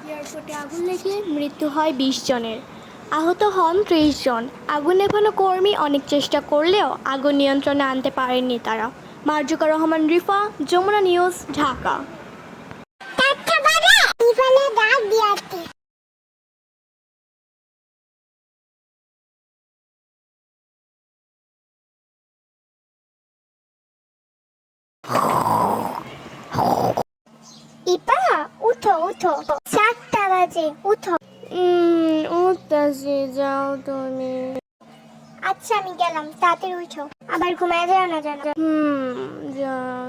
এয়ারপোর্টে আগুন লেগে মৃত্যু হয় ২০ জনের, আহত হন ৩০ জন। আগুন নেভানো কর্মী অনেক চেষ্টা করলেও আগুন নিয়ন্ত্রণে আনতে পারেননি তারা। মার্জুকা রহমান, রিফা, যমুনা নিউজ, ঢাকা। ইপা, উঠো উঠো, 4টা বাজে, উঠো। উঠতেছি, যাও তুমি। আচ্ছা আমি গেলাম, তাড়াতাড়ি উঠো, আবার ঘুমায় যাও না জানো। যাও।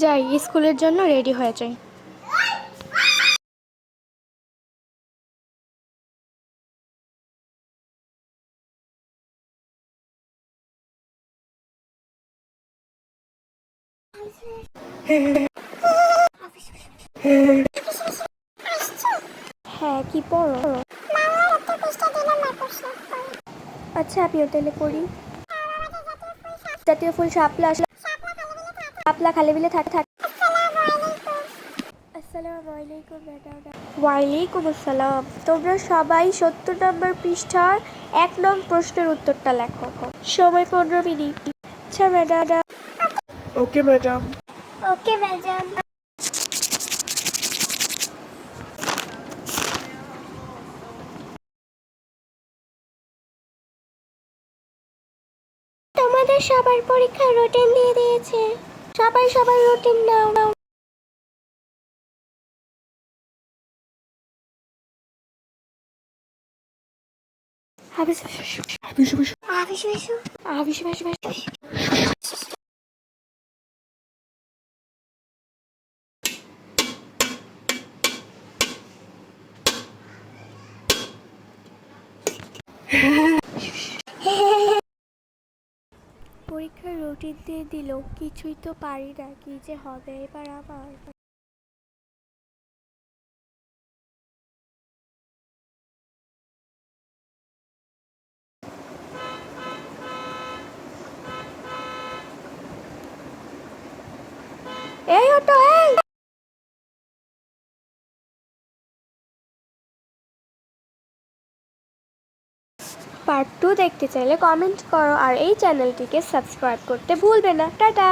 যাই, স্কুলের জন্য রেডি হয়ে যাই। হ্যাঁ, কি পড়ো? আচ্ছা, আমিও তাহলে পড়ি। জাতীয় ফুল শাপলা, শাপলা খালি বিলে থাকে। আসসালামু আলাইকুম ম্যাডাম। ওয়ালাইকুম আসসালাম। তোমরা সবাই ৭০ নম্বর পৃষ্ঠার ১ নং প্রশ্নের উত্তরটা লেখো। সময় ১৫ মিনিট। আচ্ছা madam. Okay madam. Okay madam. তোমাদের সবার পরীক্ষার রুটিন দিয়ে দিয়েছে, সবাই সবার রুটিন নাও। পরীক্ষার রুটিন দিয়ে দিল, কিছুই তো পারি না, কি যে হবে এবার আমার। এই অটো, এই। পার্ট 2 দেখতে চাইলে কমেন্ট করো আর এই চ্যানেলটিকে সাবস্ক্রাইব করতে ভুলবে না। টাটা।